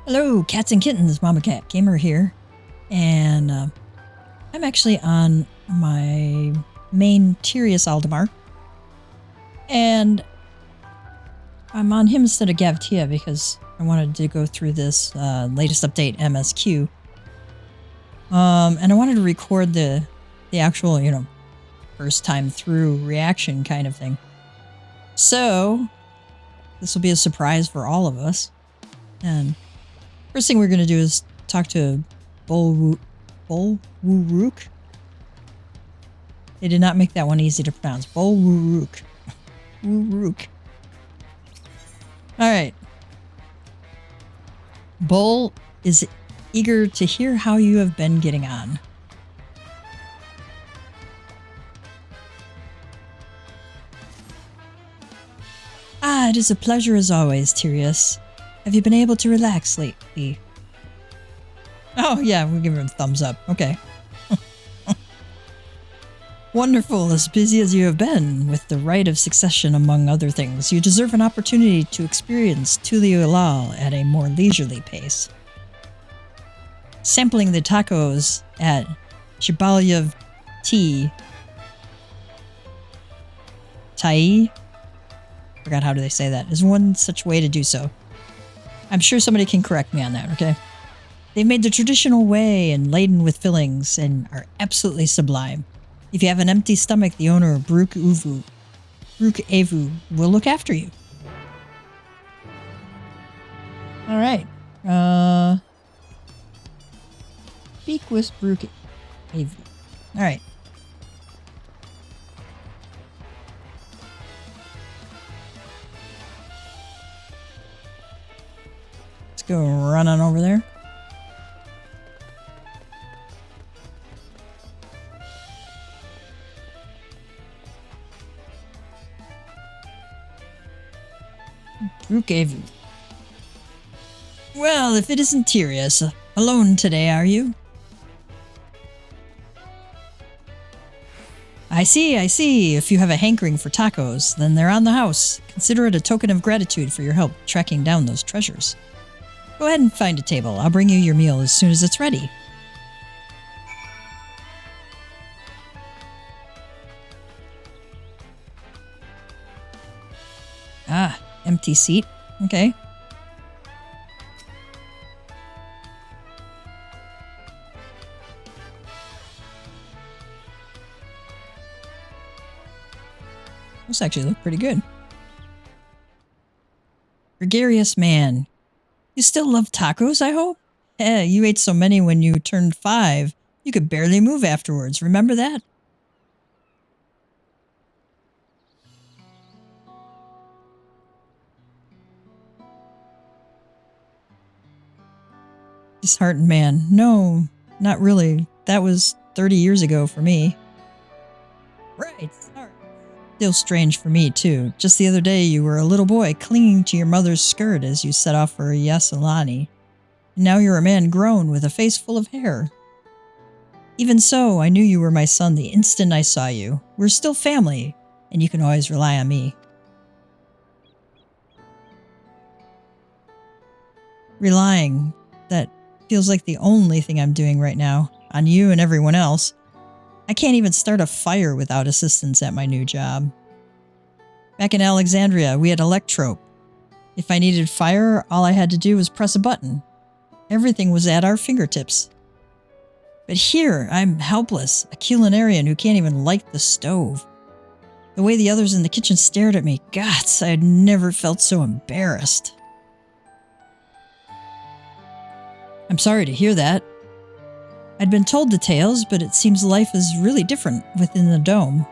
Hello, cats and kittens, Mama Cat Gamer here. And I'm actually on my main Tyrius Aldemar. And I'm on him instead of Gavtia because I wanted to go through this latest update, MSQ. And I wanted to record the actual, first time through reaction kind of thing. So this will be a surprise for all of us. And first thing we're going to do is talk to Bolwuruk. They did not make that one easy to pronounce. Bolwuruk. Wuruk. Alright. Bol is eager to hear how you have been getting on. Ah, it is a pleasure as always, Tyrius. Have you been able to relax lately? Oh yeah, we'll give him a thumbs up. Okay. Wonderful, as busy as you have been, with the rite of succession among other things, you deserve an opportunity to experience Tuliolal at a more leisurely pace. Sampling the tacos at Shibalyev Tea. Tai? Forgot how do they say that. Is one such way to do so. I'm sure somebody can correct me on that, okay? They've made the traditional way and laden with fillings and are absolutely sublime. If you have an empty stomach, the owner of Bruk Avu will look after you. Alright. Speak with Bruk Avu. Alright. Let's go run on over there. Brookhaven. Well, if it isn't Tyrius, alone today, are you? I see. If you have a hankering for tacos, then they're on the house. Consider it a token of gratitude for your help tracking down those treasures. Go ahead and find a table. I'll bring you your meal as soon as it's ready. Ah, empty seat. Okay. Those actually look pretty good. Gregarious man. You still love tacos, I hope? You ate so many when you turned 5. You could barely move afterwards. Remember that? Disheartened man. No, not really. That was 30 years ago for me. Right, sorry. Still strange for me, too. Just the other day, you were a little boy clinging to your mother's skirt as you set off for Yasalani. And now you're a man grown with a face full of hair. Even so, I knew you were my son the instant I saw you. We're still family, and you can always rely on me. Relying. That feels like the only thing I'm doing right now. On you and everyone else. I can't even start a fire without assistance at my new job. Back in Alexandria, we had Electrope. If I needed fire, all I had to do was press a button. Everything was at our fingertips. But here, I'm helpless, a culinarian who can't even light the stove. The way the others in the kitchen stared at me, gods, I had never felt so embarrassed. I'm sorry to hear that. I'd been told details, but it seems life is really different within the dome.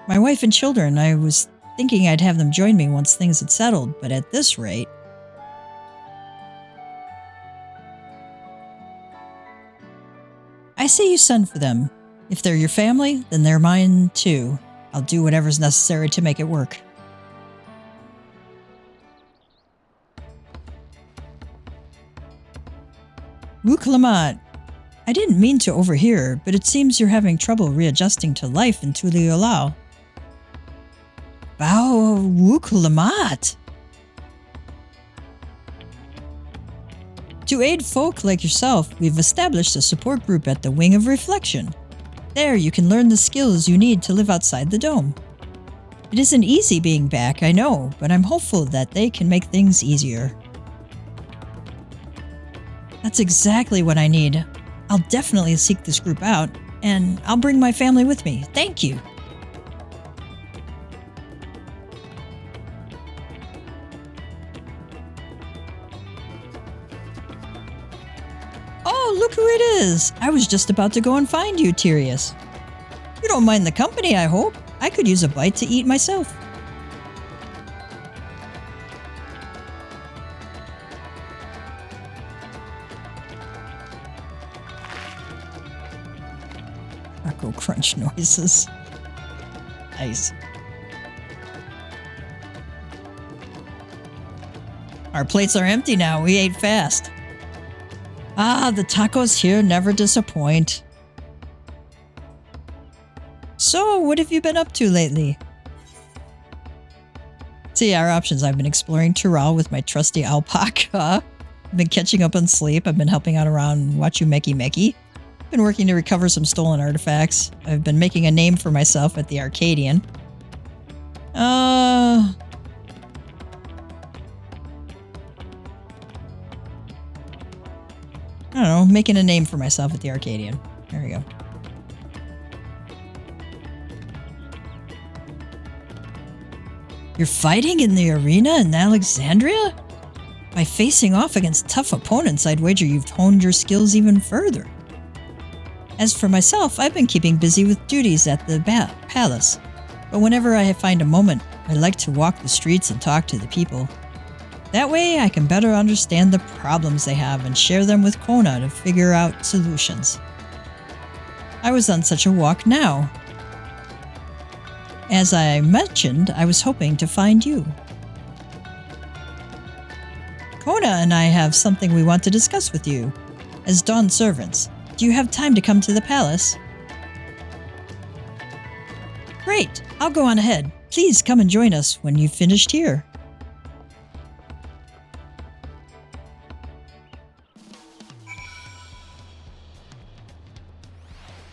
My wife and children, I was thinking I'd have them join me once things had settled, but at this rate... I say you send for them. If they're your family, then they're mine too. I'll do whatever's necessary to make it work. Wuklamat. I didn't mean to overhear, but it seems you're having trouble readjusting to life in Tuliolal. Bao Wuklamat. To aid folk like yourself, we've established a support group at the Wing of Reflection. There you can learn the skills you need to live outside the dome. It isn't easy being back, I know, but I'm hopeful that they can make things easier. That's exactly what I need. I'll definitely seek this group out, and I'll bring my family with me. Thank you. Oh, look who it is! I was just about to go and find you, Tyrius. You don't mind the company, I hope. I could use a bite to eat myself. Taco crunch noises. Nice. Our plates are empty now. We ate fast. Ah, the tacos here never disappoint. So, what have you been up to lately? See our options. I've been exploring Tural with my trusty alpaca. I've been catching up on sleep. I've been helping out around Wachumeki Meki. I've been working to recover some stolen artifacts. I've been making a name for myself at the Arcadian. I don't know, making a name for myself at the Arcadian. There we go. You're fighting in the arena in Alexandria? By facing off against tough opponents, I'd wager you've honed your skills even further. As for myself, I've been keeping busy with duties at the palace. But whenever I find a moment, I like to walk the streets and talk to the people. That way, I can better understand the problems they have and share them with Kona to figure out solutions. I was on such a walk now. As I mentioned, I was hoping to find you. Kona and I have something we want to discuss with you. As Dawn servants, do you have time to come to the palace? Great! I'll go on ahead. Please come and join us when you've finished here.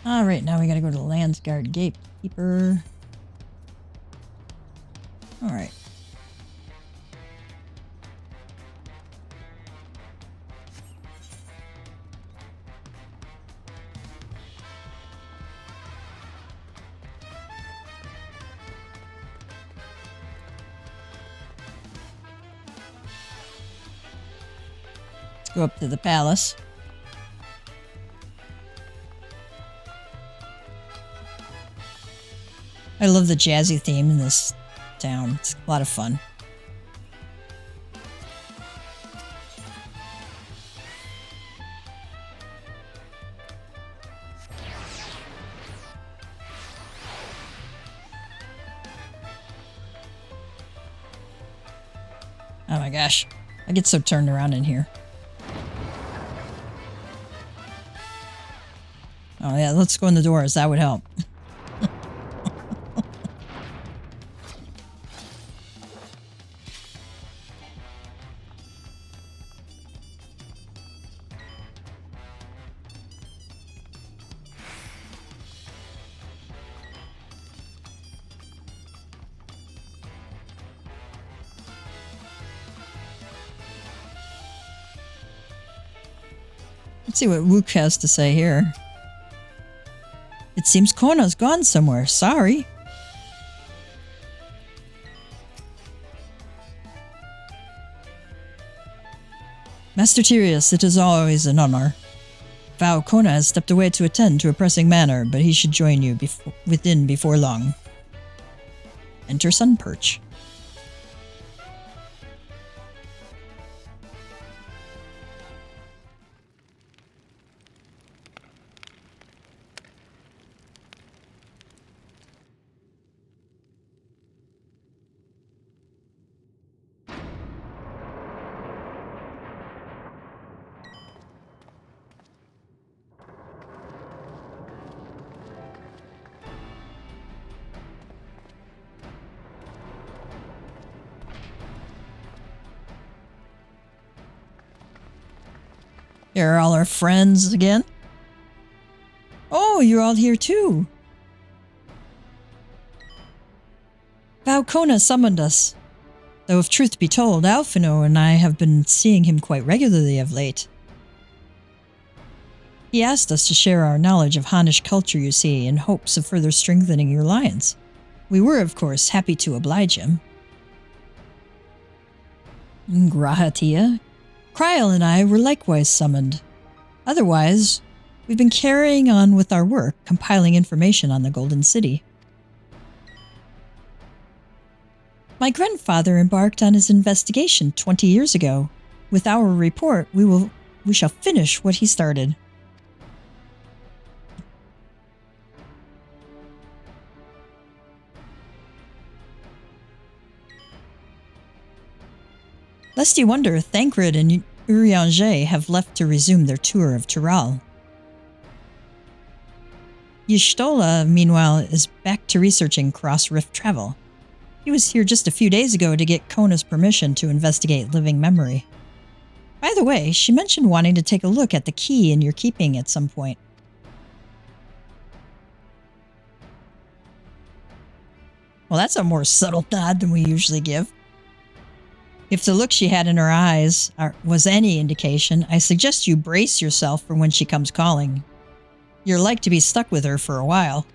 Alright, now we gotta go to the Landsguard Gatekeeper. Alright. Let's go up to the palace. I love the jazzy theme in this town. It's a lot of fun. Oh my gosh. I get so turned around in here. Oh yeah, let's go in the doors. That would help. Let's see what Wook has to say here. It seems Kona's gone somewhere. Sorry. Master Tyrius, it is always an honor. Vow Kona has stepped away to attend to a pressing matter, but he should join you before long. Enter Sunperch. Here are all our friends again. Oh, you're all here too. Valcona summoned us. Though if truth be told, Alfino and I have been seeing him quite regularly of late. He asked us to share our knowledge of Hannish culture, you see, in hopes of further strengthening your alliance. We were, of course, happy to oblige him. Grahatia. Kryl and I were likewise summoned. Otherwise, we've been carrying on with our work, compiling information on the Golden City. My grandfather embarked on his investigation 20 years ago. With our report, we shall finish what he started. Lest you wonder, Thancred and Urianger have left to resume their tour of Tural. Y'shtola, meanwhile, is back to researching cross-rift travel. He was here just a few days ago to get Kona's permission to investigate living memory. By the way, she mentioned wanting to take a look at the key in your keeping at some point. Well, that's a more subtle nod than we usually give. If the look she had in her eyes was any indication, I suggest you brace yourself for when she comes calling. You're like to be stuck with her for a while.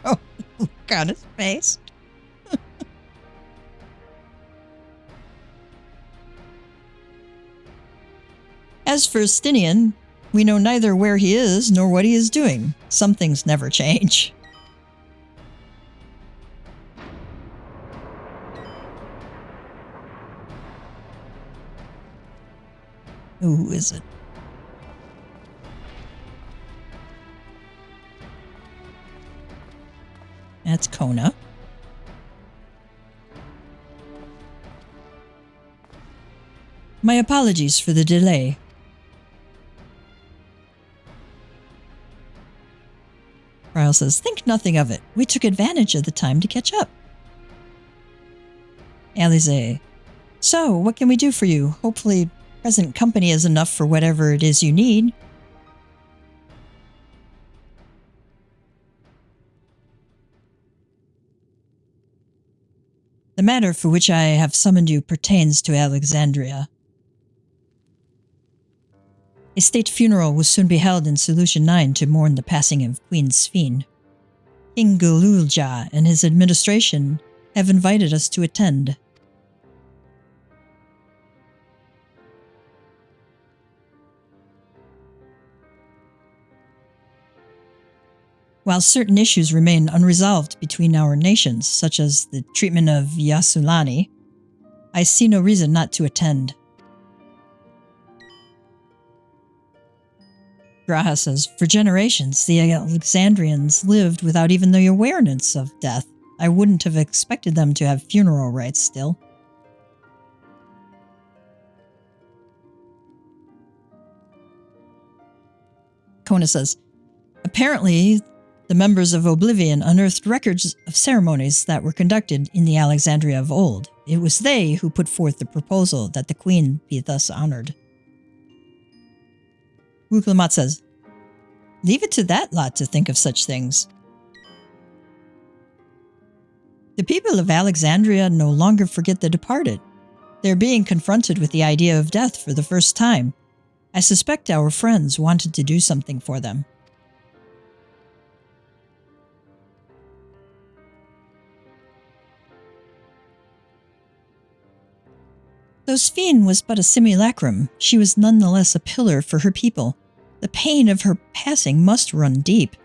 No, look on his face. As for Stinian, we know neither where he is nor what he is doing. Some things never change. Who is it? That's Kona. My apologies for the delay. Ryle says, think nothing of it. We took advantage of the time to catch up. Alize, so what can we do for you? Hopefully present company is enough for whatever it is you need. The matter for which I have summoned you pertains to Alexandria. A state funeral will soon be held in Solution 9 to mourn the passing of Queen Sphene. King Gululja and his administration have invited us to attend. While certain issues remain unresolved between our nations, such as the treatment of Yasulani, I see no reason not to attend. Graha says, for generations, the Alexandrians lived without even the awareness of death. I wouldn't have expected them to have funeral rites still. Kona says, apparently, the members of Oblivion unearthed records of ceremonies that were conducted in the Alexandria of old. It was they who put forth the proposal that the queen be thus honored. Wuklamat says, leave it to that lot to think of such things. The people of Alexandria no longer forget the departed. They're being confronted with the idea of death for the first time. I suspect our friends wanted to do something for them. Though Sphene was but a simulacrum, she was nonetheless a pillar for her people. The pain of her passing must run deep.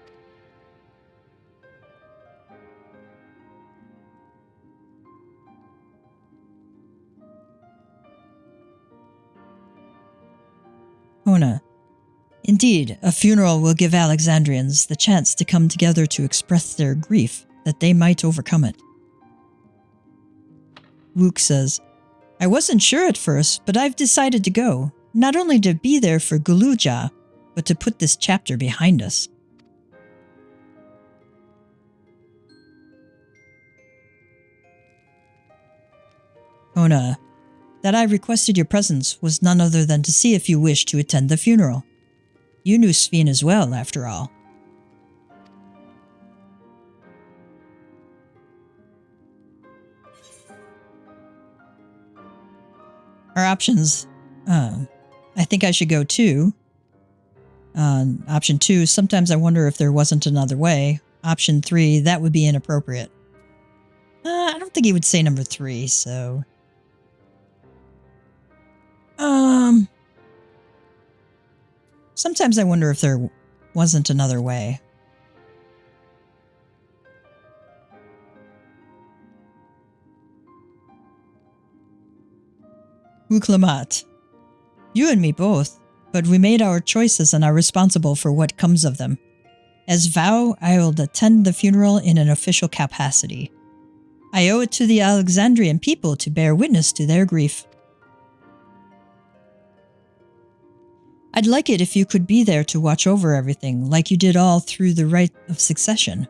Kona. Indeed, a funeral will give Alexandrians the chance to come together to express their grief, that they might overcome it. Wook says, I wasn't sure at first, but I've decided to go, not only to be there for Guluja, but to put this chapter behind us. Kona, that I requested your presence was none other than to see if you wished to attend the funeral. You knew Sven as well, after all. Our options. I think I should go too. Option 2, sometimes I wonder if there wasn't another way. Option 3, that would be inappropriate. I don't think he would say number 3, so... Sometimes I wonder if there wasn't another way. Uklamat. You and me both, but we made our choices and are responsible for what comes of them. As vow, I will attend the funeral in an official capacity. I owe it to the Alexandrian people to bear witness to their grief. I'd like it if you could be there to watch over everything, like you did all through the rite of succession.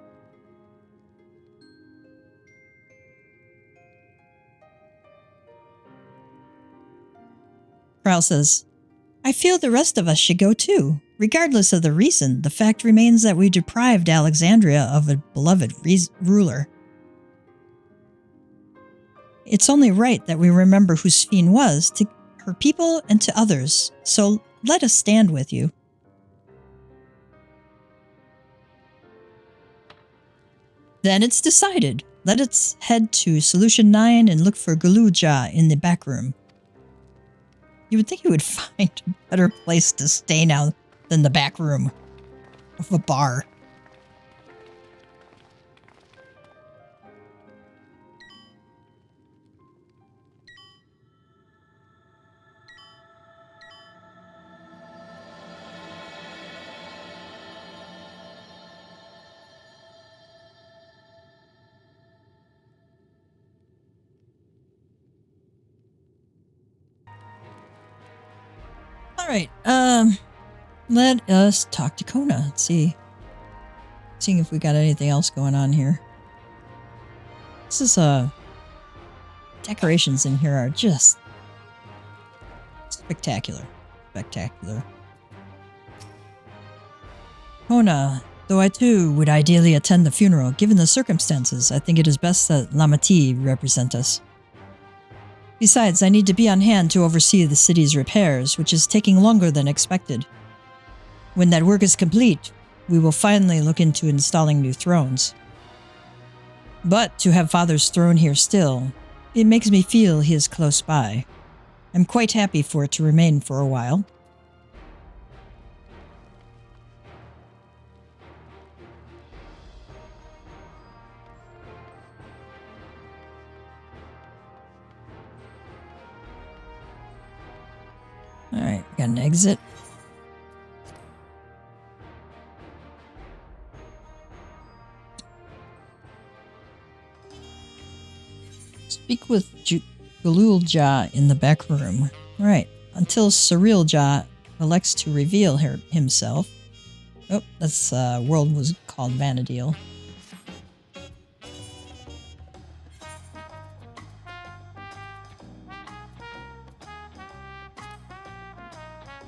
Prowl says, I feel the rest of us should go too. Regardless of the reason, the fact remains that we deprived Alexandria of a beloved ruler. It's only right that we remember who Sven was to her people and to others, so let us stand with you. Then it's decided. Let us head to Solution 9 and look for Galuja in the back room. You would think he would find a better place to stay now than the back room of a bar. Alright, let us talk to Kona. Let's see. Seeing if we got anything else going on here. This is, decorations in here are just spectacular. Spectacular. Kona, though I too would ideally attend the funeral, given the circumstances, I think it is best that Lamati represent us. Besides, I need to be on hand to oversee the city's repairs, which is taking longer than expected. When that work is complete, we will finally look into installing new thrones. But to have Father's throne here still, it makes me feel he is close by. I'm quite happy for it to remain for a while. Alright, got an exit. Speak with Galulja in the back room. Alright, until Cyrilja elects to reveal himself. Oh, that's world was called Vanadil.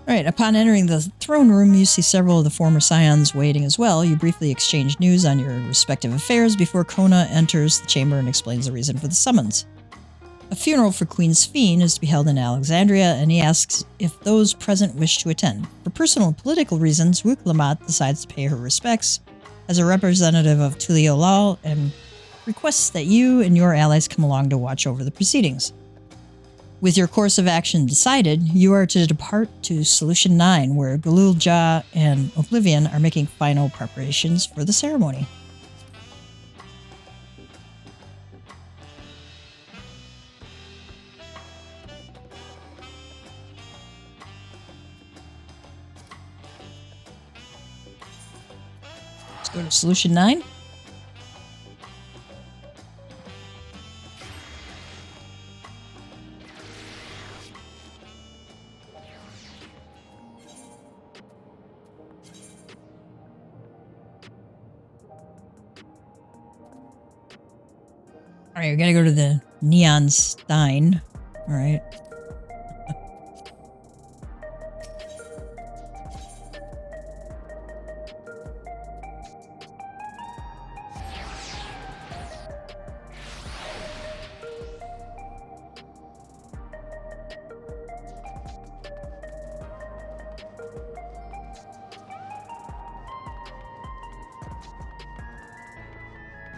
Alright, upon entering the throne room, you see several of the former scions waiting as well. You briefly exchange news on your respective affairs before Kona enters the chamber and explains the reason for the summons. A funeral for Queen Sven is to be held in Alexandria, and he asks if those present wish to attend. For personal and political reasons, Wuklamat decides to pay her respects as a representative of Tuliolal and requests that you and your allies come along to watch over the proceedings. With your course of action decided, you are to depart to Solution 9, where Galulja and Oblivion are making final preparations for the ceremony. Let's go to Solution 9. Alright, we gotta go to the Neon Stein. Alright.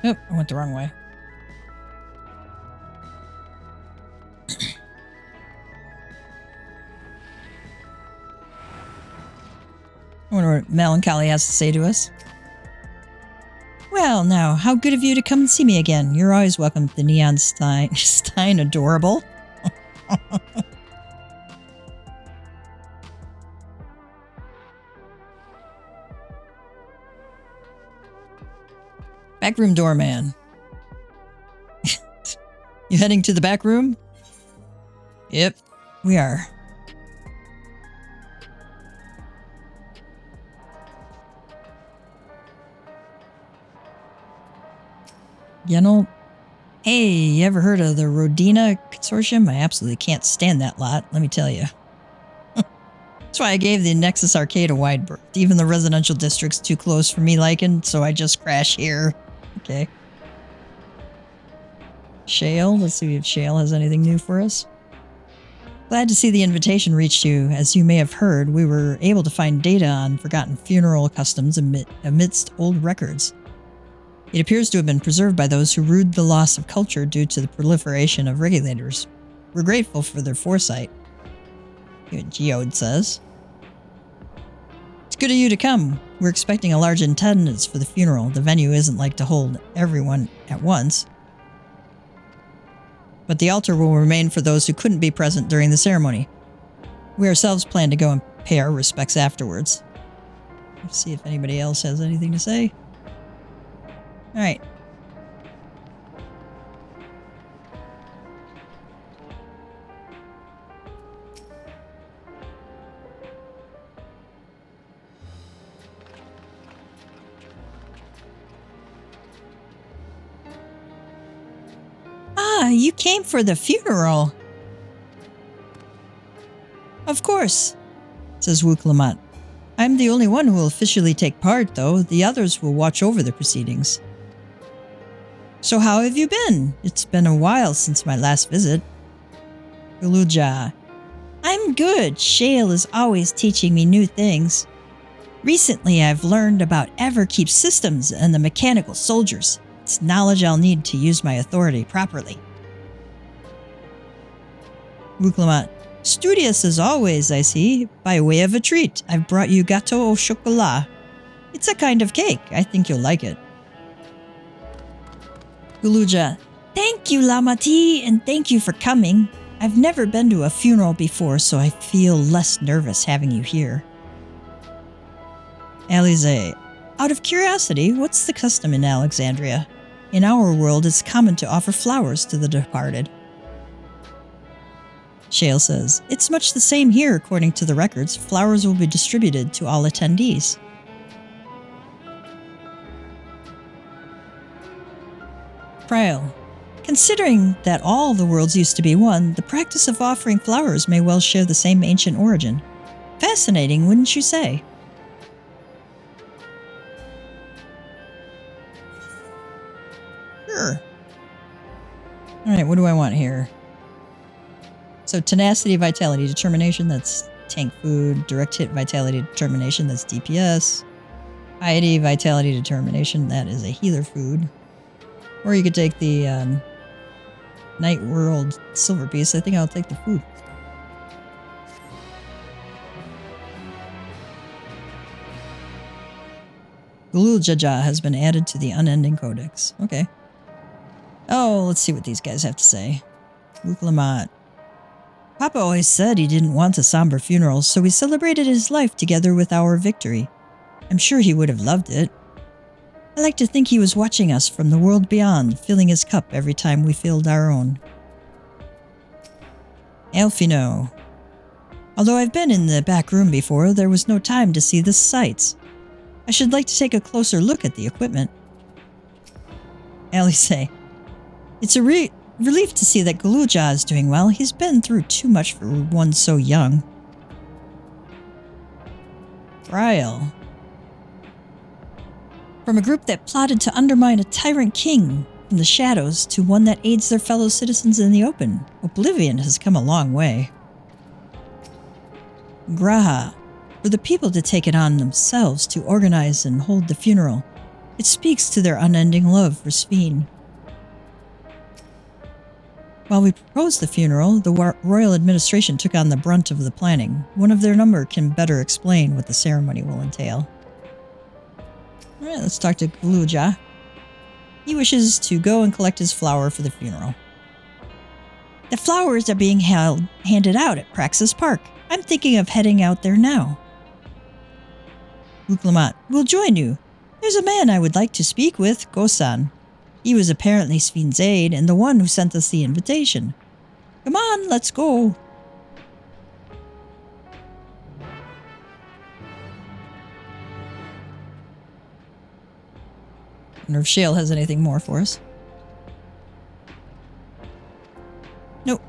Oh, I went the wrong way. I wonder what Melancholy has to say to us. Well, now, how good of you to come and see me again. You're always welcome to the Neon Stein. Stein adorable. Backroom doorman. You heading to the back room? Yep, we are. You know, hey, you ever heard of the Rodina Consortium? I absolutely can't stand that lot, let me tell you. That's why I gave the Nexus Arcade a wide berth. Even the residential district's too close for me liking, so I just crash here. Okay. Shale, let's see if Shale has anything new for us. Glad to see the invitation reached you. As you may have heard, we were able to find data on forgotten funeral customs amidst old records. It appears to have been preserved by those who rued the loss of culture due to the proliferation of regulators. We're grateful for their foresight. Geode says. It's good of you to come. We're expecting a large attendance for the funeral. The venue isn't like to hold everyone at once. But the altar will remain for those who couldn't be present during the ceremony. We ourselves plan to go and pay our respects afterwards. Let's see if anybody else has anything to say. Alright. Ah, you came for the funeral. Of course, says Wuklamat. I'm the only one who will officially take part, though. The others will watch over the proceedings. So how have you been? It's been a while since my last visit. Guluja. I'm good. Shale is always teaching me new things. Recently, I've learned about Everkeep systems and the mechanical soldiers. It's knowledge I'll need to use my authority properly. Wuklamat. Studious as always, I see. By way of a treat, I've brought you gâteau au chocolat. It's a kind of cake. I think you'll like it. Guluja. Thank you, Lamati, and thank you for coming. I've never been to a funeral before, so I feel less nervous having you here. Alize. Out of curiosity, what's the custom in Alexandria? In our world, it's common to offer flowers to the departed. Shale says, it's much the same here according to the records. Flowers will be distributed to all attendees. Prial. Considering that all the worlds used to be one, the practice of offering flowers may well share the same ancient origin. Fascinating, wouldn't you say? Sure. Alright, what do I want here? So tenacity, vitality, determination, that's tank food. Direct hit, vitality, determination, that's DPS. Piety, vitality, determination, that is a healer food. Or you could take the Night World silver piece. I think I'll take the food. Gulul Jaja has been added to the Unending Codex. Okay. Oh, let's see what these guys have to say. Wuklamat. Papa always said he didn't want a somber funeral, so we celebrated his life together with our victory. I'm sure he would have loved it. I like to think he was watching us from the world beyond, filling his cup every time we filled our own. Elfino. Although I've been in the back room before, there was no time to see the sights. I should like to take a closer look at the equipment. Alice. It's a relief to see that Guluja is doing well. He's been through too much for one so young. Ryle. From a group that plotted to undermine a tyrant king from the shadows to one that aids their fellow citizens in the open, Oblivion has come a long way. Graha. For the people to take it on themselves to organize and hold the funeral, it speaks to their unending love for Sphene. While we proposed the funeral, the royal administration took on the brunt of the planning. One of their number can better explain what the ceremony will entail. Alright, let's talk to Gluja. He wishes to go and collect his flower for the funeral. The flowers are being handed out at Praxis Park. I'm thinking of heading out there now. Uklamat, we'll join you. There's a man I would like to speak with, Gosan. He was apparently Sphene's aide and the one who sent us the invitation. Come on, let's go. I wonder if Shale has anything more for us. Nope.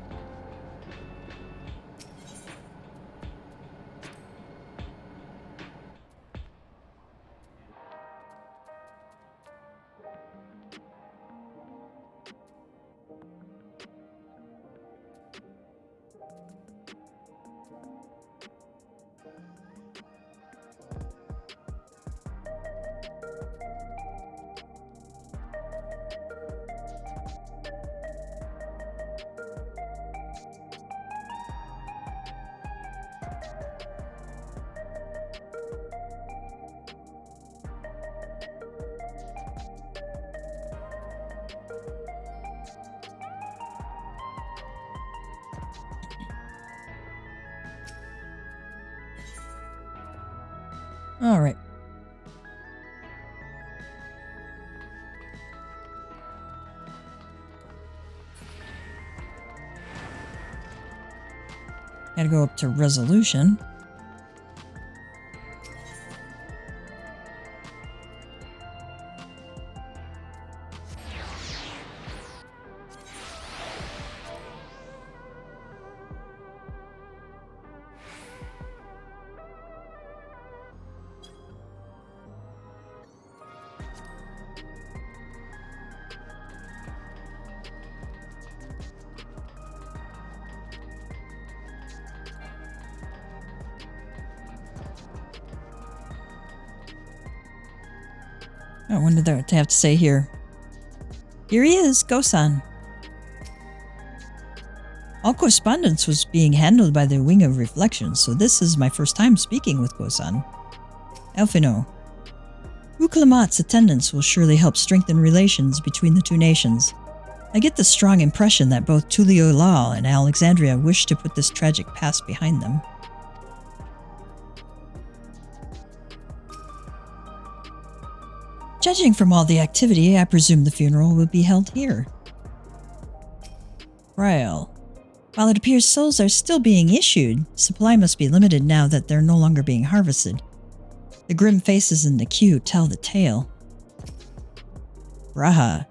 All right. Gotta go up to resolution. Oh, what did they have to say here? Here he is, Gosan. All correspondence was being handled by the Wing of Reflection, so this is my first time speaking with Gosan. Elfino. Uklamat's attendance will surely help strengthen relations between the two nations. I get the strong impression that both Tuliolal and Alexandria wish to put this tragic past behind them. Judging from all the activity, I presume the funeral will be held here. Rael. While it appears souls are still being issued, supply must be limited now that they're no longer being harvested. The grim faces in the queue tell the tale. Raha.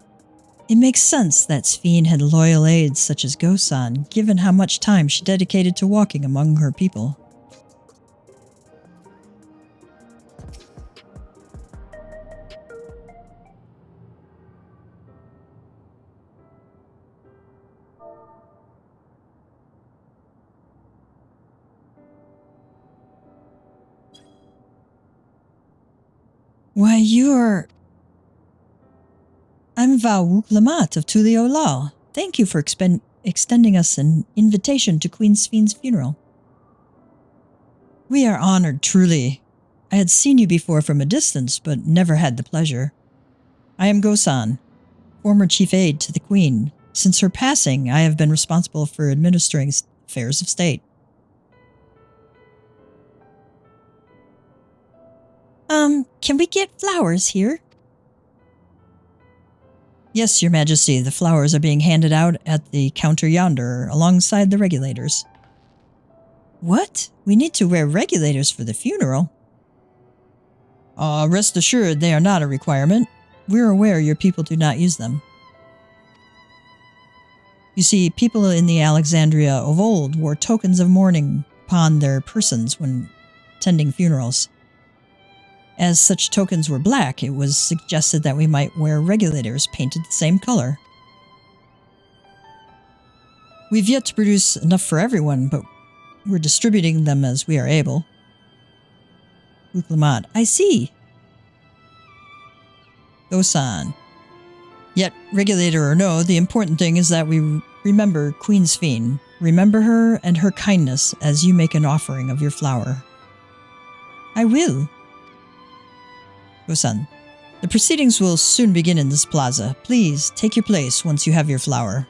It makes sense that Sphene had loyal aides such as Gosan, given how much time she dedicated to walking among her people. Why, you're... I'm Val Wuklamat of Tuliolal. Thank you for extending us an invitation to Queen Sphene's funeral. We are honored, truly. I had seen you before from a distance, but never had the pleasure. I am Gosan, former chief aide to the Queen. Since her passing, I have been responsible for administering affairs of state. Can we get flowers here? Yes, Your Majesty, the flowers are being handed out at the counter yonder, alongside the regulators. What? We need to wear regulators for the funeral? Rest assured they are not a requirement. We're aware your people do not use them. You see, people in the Alexandria of old wore tokens of mourning upon their persons when attending funerals. As such tokens were black, it was suggested that we might wear regulators painted the same color. We've yet to produce enough for everyone, but we're distributing them as we are able. Uklamat. I see. Gosan. Yet, regulator or no, the important thing is that we remember Queen Sphene. Remember her and her kindness as you make an offering of your flower. I will. Gosan. The proceedings will soon begin in this plaza. Please, take your place once you have your flower.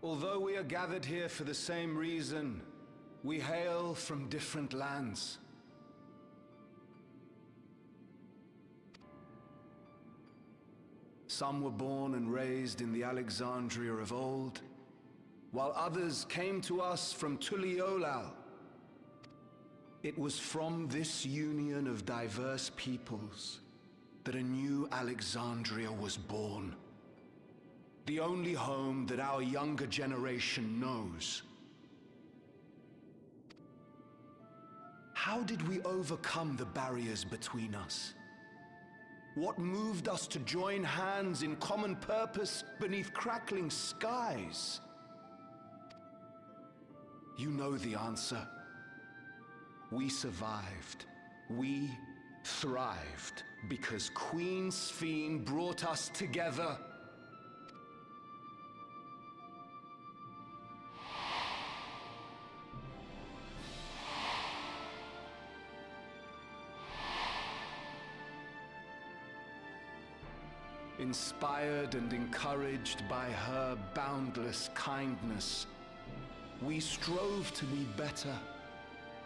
Although we are gathered here for the same reason, we hail from different lands. Some were born and raised in the Alexandria of old, while others came to us from Tuliolal. It was from this union of diverse peoples that a new Alexandria was born. The only home that our younger generation knows. How did we overcome the barriers between us? What moved us to join hands in common purpose beneath crackling skies? You know the answer. We survived. We thrived because Queen Sphene brought us together. Inspired and encouraged by her boundless kindness, we strove to be better,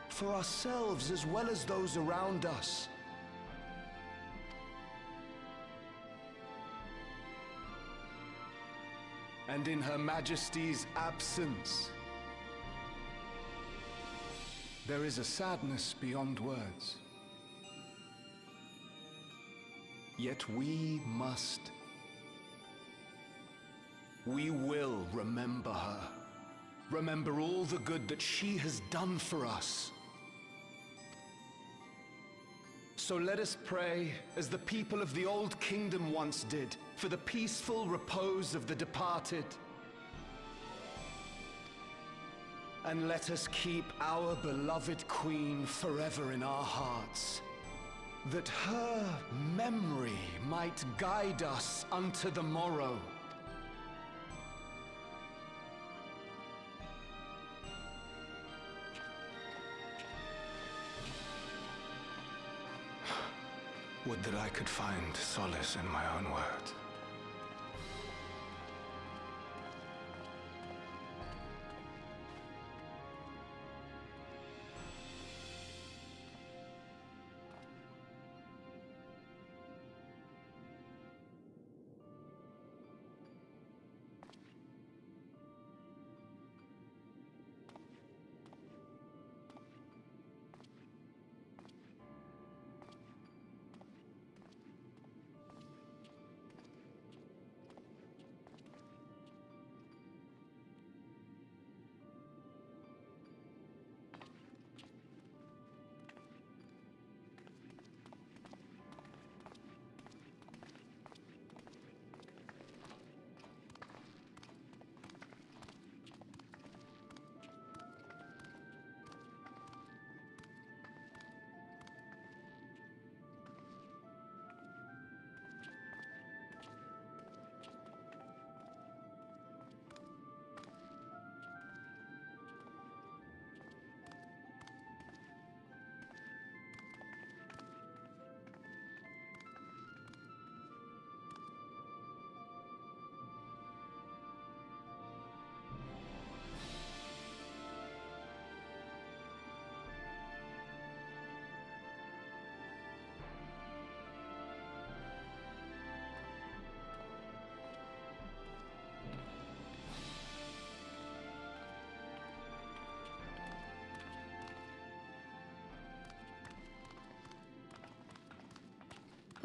for ourselves as well as those around us. And in Her Majesty's absence, there is a sadness beyond words. Yet we will remember her. Remember all the good that she has done for us. So let us pray, as the people of the Old Kingdom once did, for the peaceful repose of the departed. And let us keep our beloved Queen forever in our hearts, that her memory might guide us unto the morrow. Would that I could find solace in my own words.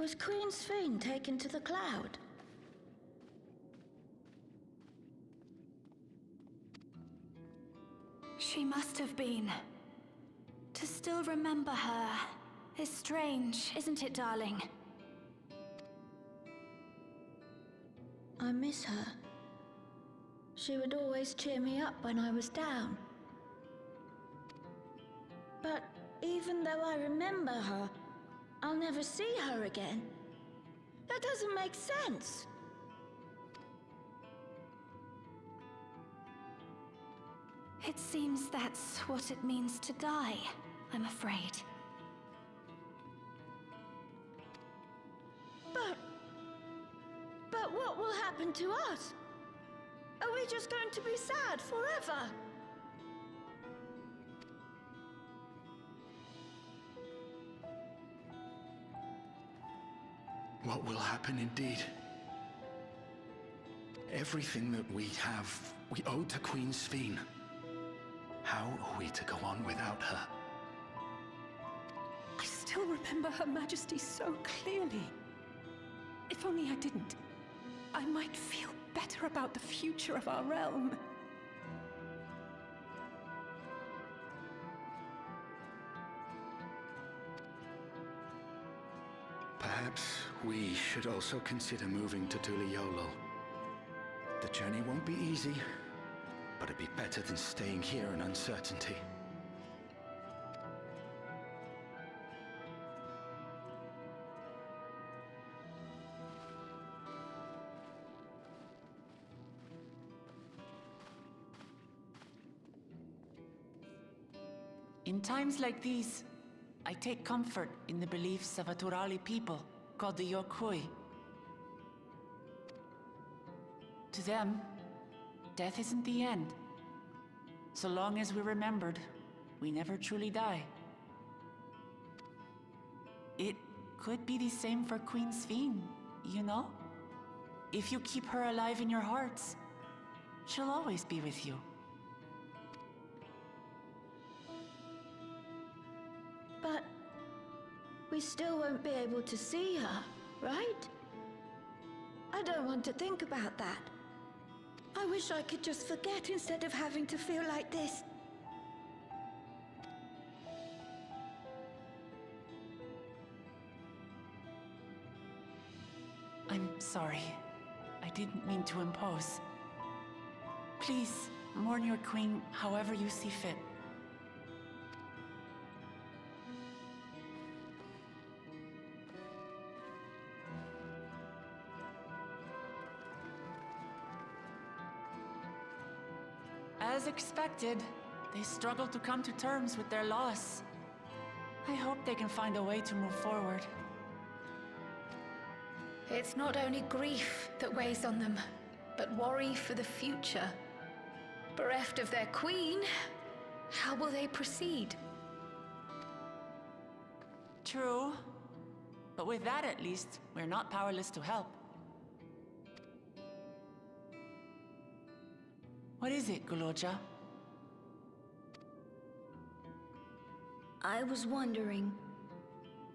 Was Queen Sphene taken to the cloud? She must have been. To still remember her is strange, isn't it, darling? I miss her. She would always cheer me up when I was down. But even though I remember her, I'll never see her again. That doesn't make sense. It seems that's what it means to die, I'm afraid. But what will happen to us? Are we just going to be sad forever? What will happen indeed? Everything that we have, we owe to Queen Sphene. How are we to go on without her? I still remember Her Majesty so clearly. If only I didn't, I might feel better about the future of our realm. Perhaps we should also consider moving to Tuliolo. The journey won't be easy, but it'd be better than staying here in uncertainty. In times like these, I take comfort in the beliefs of a Turali people called the Yokui. To them, death isn't the end. So long as we're remembered, we never truly die. It could be the same for Queen Sphene, you know? If you keep her alive in your hearts, she'll always be with you. But we still won't be able to see her, right? I don't want to think about that. I wish I could just forget instead of having to feel like this. I'm sorry. I didn't mean to impose. Please, mourn your queen however you see fit. As expected, they struggle to come to terms with their loss. I hope they can find a way to move forward. It's not only grief that weighs on them, but worry for the future. Bereft of their queen, how will they proceed? True. But with that at least, we're not powerless to help. What is it, Guloja? I was wondering,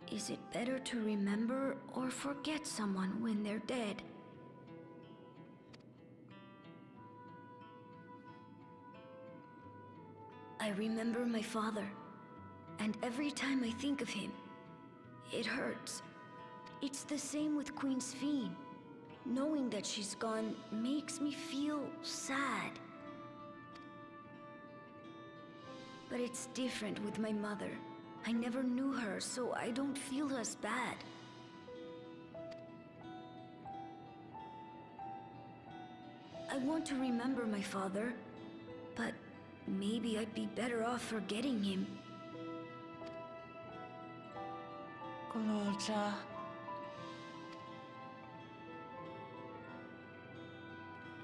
is it better to remember or forget someone when they're dead? I remember my father, and every time I think of him, it hurts. It's the same with Queen Sphene. Knowing that she's gone makes me feel sad. But it's different with my mother. I never knew her, so I don't feel as bad. I want to remember my father, but maybe I'd be better off forgetting him. Guloja.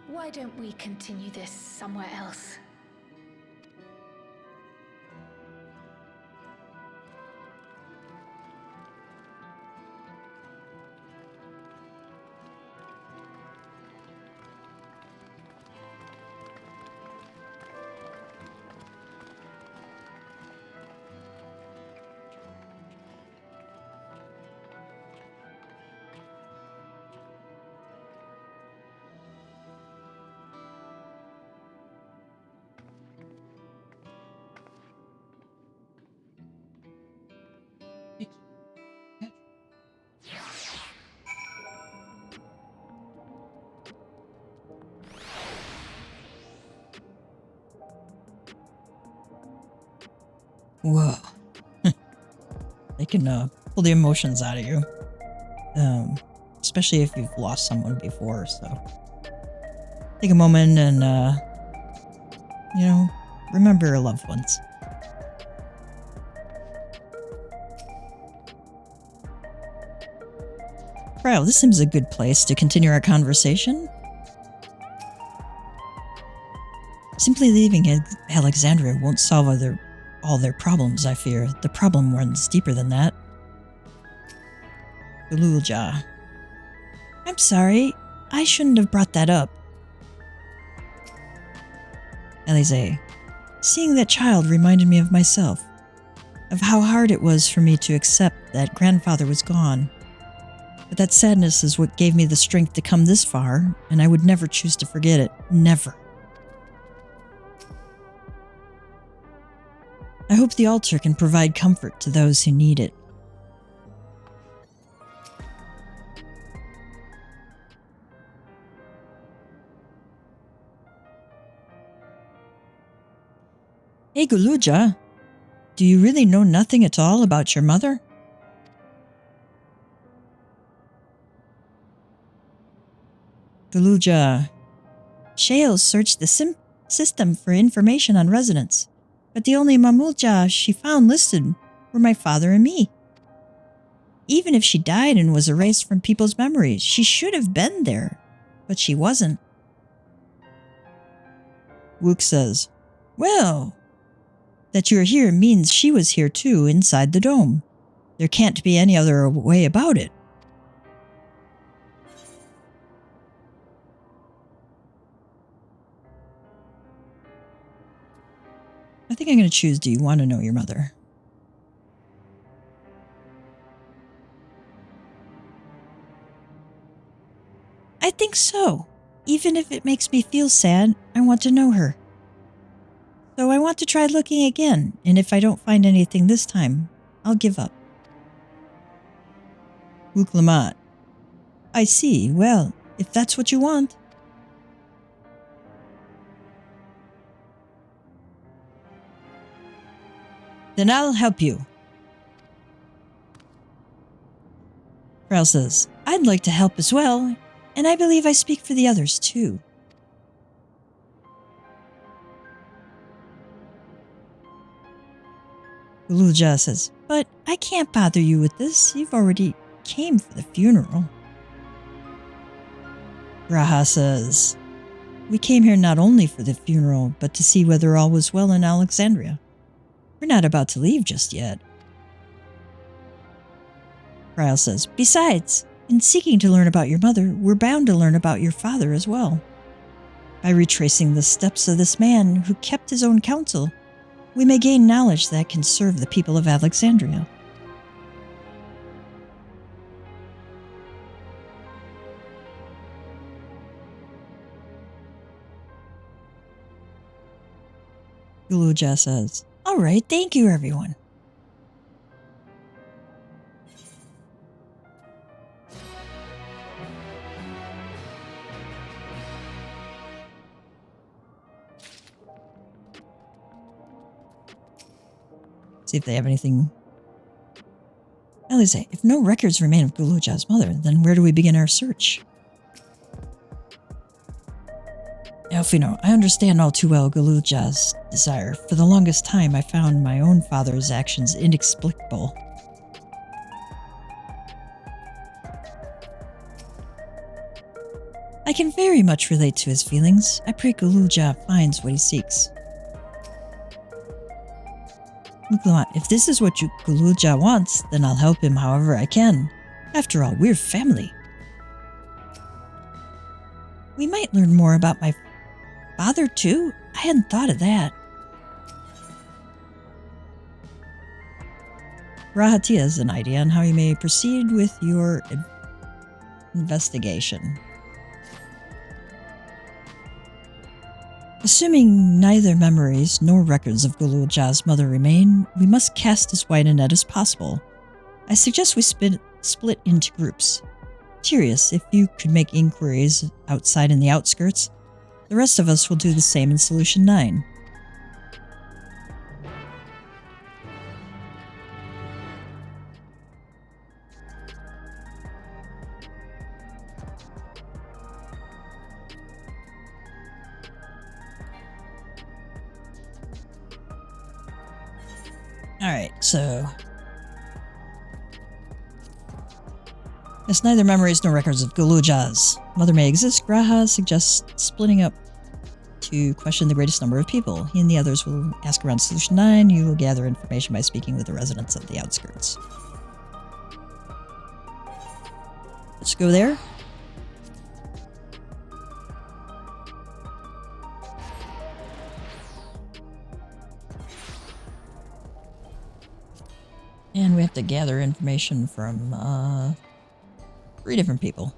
Why don't we continue this somewhere else? Whoa. They can pull the emotions out of you. Especially if you've lost someone before, so. Take a moment and, remember your loved ones. Wow, this seems a good place to continue our conversation. Simply leaving Alexandria won't solve all their problems, I fear. The problem runs deeper than that. Gululja. I'm sorry. I shouldn't have brought that up. Alize. Seeing that child reminded me of myself. Of how hard it was for me to accept that grandfather was gone. But that sadness is what gave me the strength to come this far, and I would never choose to forget it. Never. I hope the altar can provide comfort to those who need it. Hey Gululja, do you really know nothing at all about your mother? Gululja. Shale searched the system for information on residents, but the only Mamulja she found listed were my father and me. Even if she died and was erased from people's memories, she should have been there, but she wasn't. Wook says, well, that you're here means she was here too, inside the dome. There can't be any other way about it. I think I'm going to choose, do you want to know your mother? I think so. Even if it makes me feel sad, I want to know her. So I want to try looking again, and if I don't find anything this time, I'll give up. Wuklamat. I see. Well, if that's what you want. Then I'll help you. Ral says, I'd like to help as well, and I believe I speak for the others too. Gululja says, but I can't bother you with this. You've already came for the funeral. Raha says, we came here not only for the funeral, but to see whether all was well in Alexandria. We're not about to leave just yet. Ryle says, besides, in seeking to learn about your mother, we're bound to learn about your father as well. By retracing the steps of this man who kept his own counsel, we may gain knowledge that can serve the people of Alexandria. Gululja says, all right, thank you, everyone. See if they have anything. Alize, if no records remain of Gululja's mother, then where do we begin our search? Elfino, I understand all too well Gululja's desire. For the longest time, I found my own father's actions inexplicable. I can very much relate to his feelings. I pray Gululja finds what he seeks. If this is what Gululja wants, then I'll help him however I can. After all, we're family. We might learn more about my father, too? I hadn't thought of that. Rahatia has an idea on how you may proceed with your investigation. Assuming neither memories nor records of Gululja's mother remain, we must cast as wide a net as possible. I suggest we split into groups. Tirius, if you could make inquiries outside in the outskirts, the rest of us will do the same in Solution 9. Alright, so... There's neither memories nor records of Gulujas. Mother may exist. Graha suggests splitting up to question the greatest number of people. He and the others will ask around Solution 9. You will gather information by speaking with the residents of the outskirts. Let's go there. And we have to gather information from 3 different people.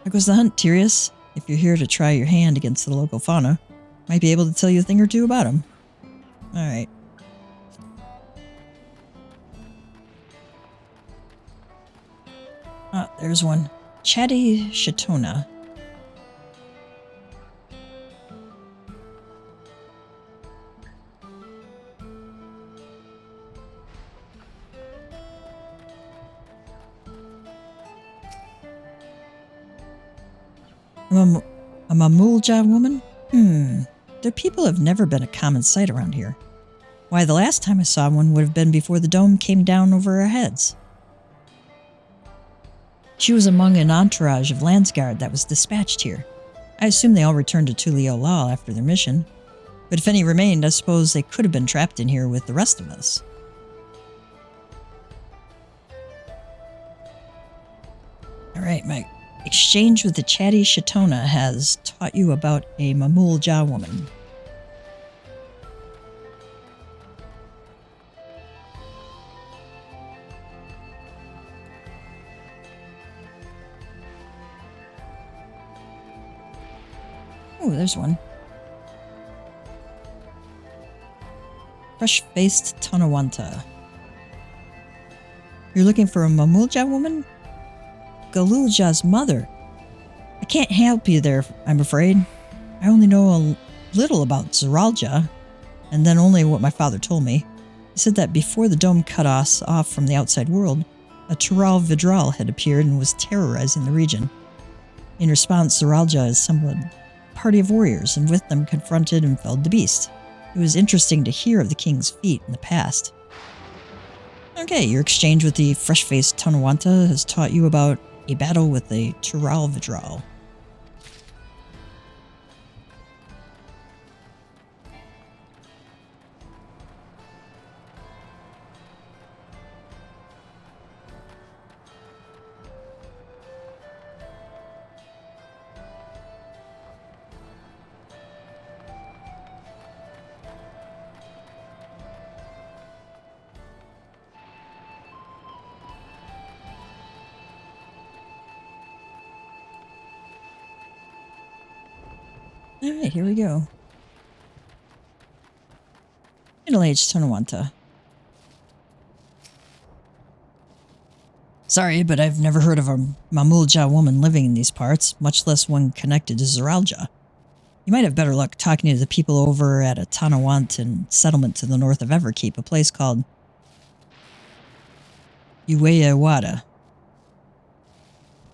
There goes the hunt, Tyrius. If you're here to try your hand against the local fauna, might be able to tell you a thing or two about them. Alright. Ah, there's one. Chatty Shatona. A Mamulja woman? Their people have never been a common sight around here. Why, the last time I saw one would have been before the dome came down over our heads. She was among an entourage of Landsguard that was dispatched here. I assume they all returned to Tuliolal after their mission. But if any remained, I suppose they could have been trapped in here with the rest of us. Alright, my exchange with the chatty Shatona has taught you about a Mamulja woman. Oh, there's one. Fresh-faced Tonawanta. You're looking for a Mamulja woman? Galulja's mother. I can't help you there, I'm afraid. I only know a little about Zeralja, and then only what my father told me. He said that before the dome cut us off from the outside world, a Tural Vidral had appeared and was terrorizing the region. In response, Zeralja assembled a party of warriors, and with them confronted and felled the beast. It was interesting to hear of the king's feat in the past. Okay, your exchange with the fresh-faced Tonawanta has taught you about a battle with a Tural Vidral. Alright, here we go. Middle-aged Tonawanta. Sorry, but I've never heard of a Mamulja woman living in these parts, much less one connected to Zeralja. You might have better luck talking to the people over at a Tanawantan settlement to the north of Everkeep, a place called Ueyawada.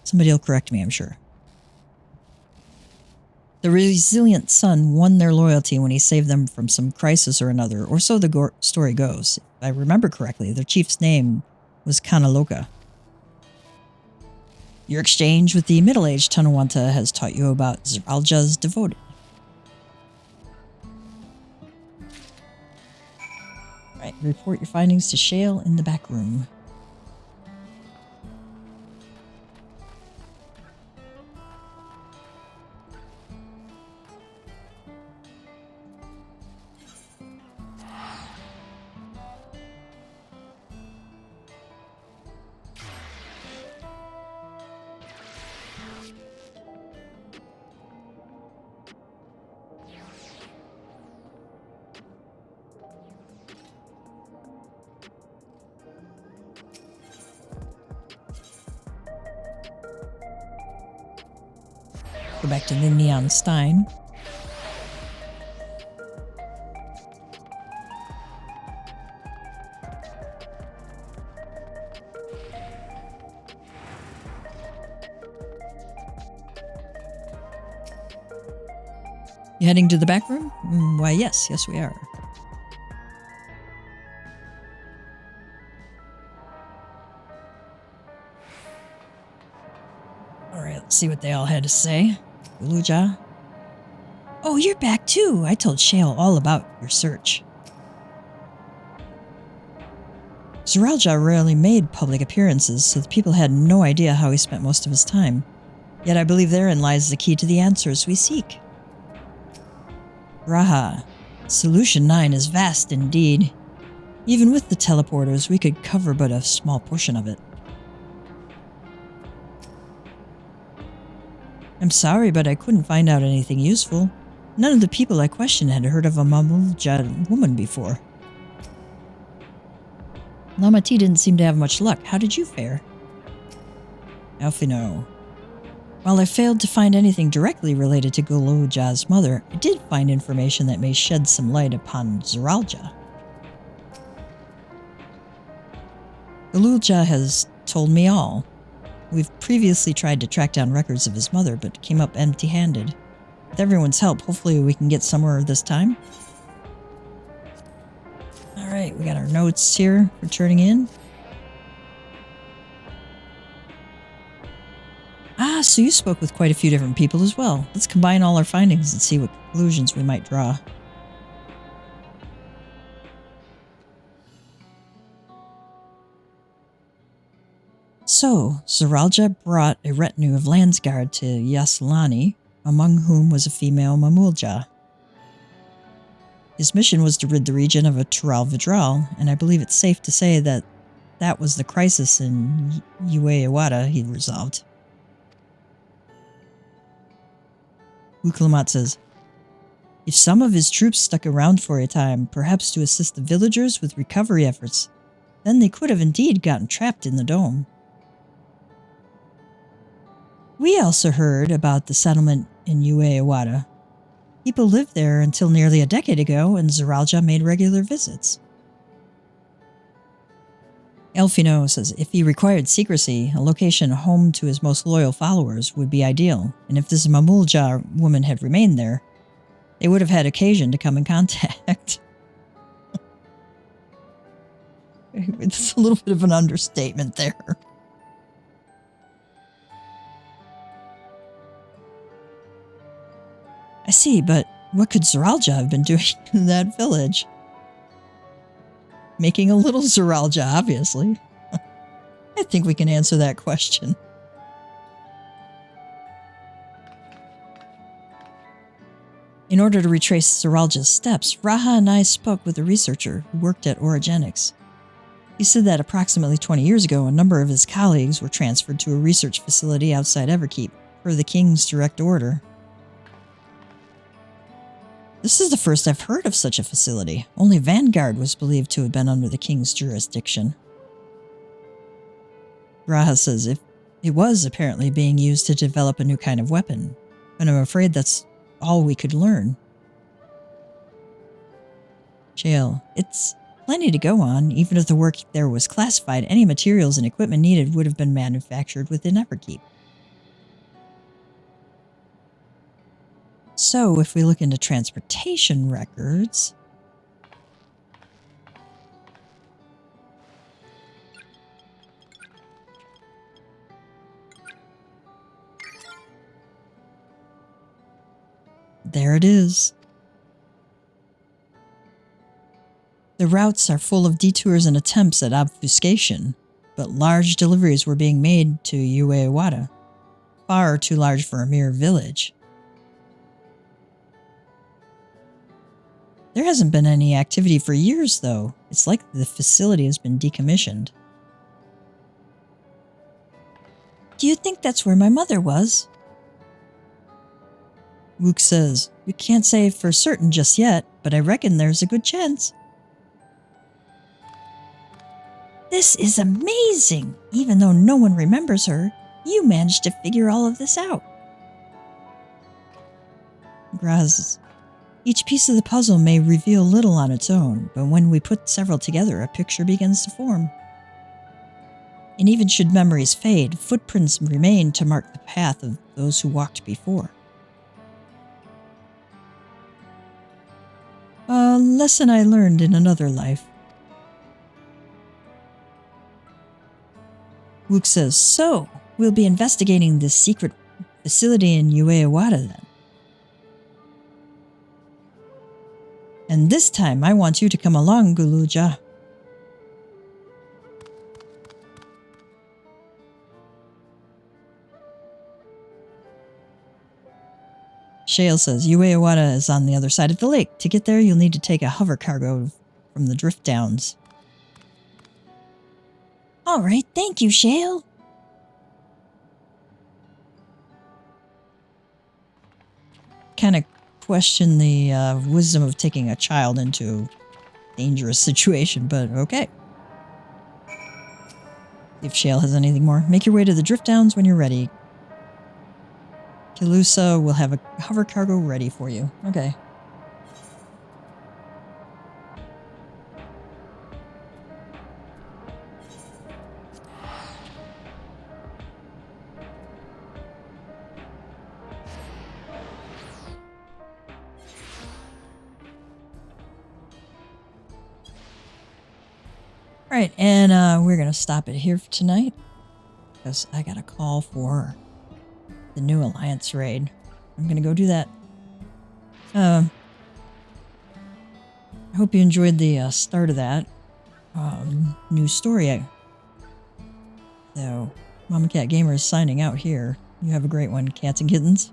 Somebody will correct me, I'm sure. The resilient son won their loyalty when he saved them from some crisis or another, or so the story goes. If I remember correctly, their chief's name was Kanaloka. Your exchange with the middle-aged Tonawanta has taught you about Zeralja's devoted. Right, report your findings to Shale in the back room. Go back to the Neon Stein. You heading to the back room? Why, yes, we are. Alright, let's see what they all had to say. Uluja. Oh, you're back too. I told Shale all about your search. Zeralja rarely made public appearances, so the people had no idea how he spent most of his time. Yet I believe therein lies the key to the answers we seek. Raha, Solution 9 is vast indeed. Even with the teleporters, we could cover but a small portion of it. I'm sorry, but I couldn't find out anything useful. None of the people I questioned had heard of a Mamulja woman before. Lama T didn't seem to have much luck. How did you fare? Alfino. While I failed to find anything directly related to Guluja's mother, I did find information that may shed some light upon Zeralja. Guluja has told me all. We've previously tried to track down records of his mother, but came up empty-handed. With everyone's help, hopefully we can get somewhere this time. Alright, we got our notes here for turning in. Ah, so you spoke with quite a few different people as well. Let's combine all our findings and see what conclusions we might draw. So, Zeralja brought a retinue of Landsguard to Yaslani, among whom was a female Mamulja. His mission was to rid the region of a Tural Vidral, and I believe it's safe to say that that was the crisis in Ueyawada he resolved. Wuklamat says, if some of his troops stuck around for a time, perhaps to assist the villagers with recovery efforts, then they could have indeed gotten trapped in the dome. We also heard about the settlement in Ueyawada. People lived there until nearly a decade ago, and Zeralja made regular visits. Elfino says if he required secrecy, a location home to his most loyal followers would be ideal, and if this Mamulja woman had remained there, they would have had occasion to come in contact. It's a little bit of an understatement there. I see, but what could Zeralja have been doing in that village? Making a little Zeralja, obviously. I think we can answer that question. In order to retrace Zeralja's steps, Raha and I spoke with a researcher who worked at Orogenics. He said that approximately 20 years ago, a number of his colleagues were transferred to a research facility outside Everkeep, per the King's direct order. This is the first I've heard of such a facility. Only Vanguard was believed to have been under the King's jurisdiction. Raha says it was apparently being used to develop a new kind of weapon, but I'm afraid that's all we could learn. Jail. It's plenty to go on. Even if the work there was classified, any materials and equipment needed would have been manufactured within Everkeep. So, if we look into transportation records, there it is. The routes are full of detours and attempts at obfuscation, but large deliveries were being made to Ueyawada, far too large for a mere village. There hasn't been any activity for years, though. It's like the facility has been decommissioned. Do you think that's where my mother was? Wook says, we can't say for certain just yet, but I reckon there's a good chance. This is amazing! Even though no one remembers her, you managed to figure all of this out. Graz, each piece of the puzzle may reveal little on its own, but when we put several together, a picture begins to form. And even should memories fade, footprints remain to mark the path of those who walked before. A lesson I learned in another life. Luke says, so, we'll be investigating this secret facility in Ueawada then. And this time, I want you to come along, Guluja. Shale says, Ueawada is on the other side of the lake. To get there, you'll need to take a hover cargo from the drift downs. All right, thank you, Shale. Kind of question the wisdom of taking a child into a dangerous situation, but okay. If Shale has anything more, make your way to the drift downs when you're ready. Kilusa will have a hover cargo ready for you. Okay. Alright, and we're going to stop it here for tonight. Because I got a call for the new Alliance raid. I'm going to go do that. I hope you enjoyed the start of that. New story. So, Mama Cat Gamer is signing out here. You have a great one, cats and kittens.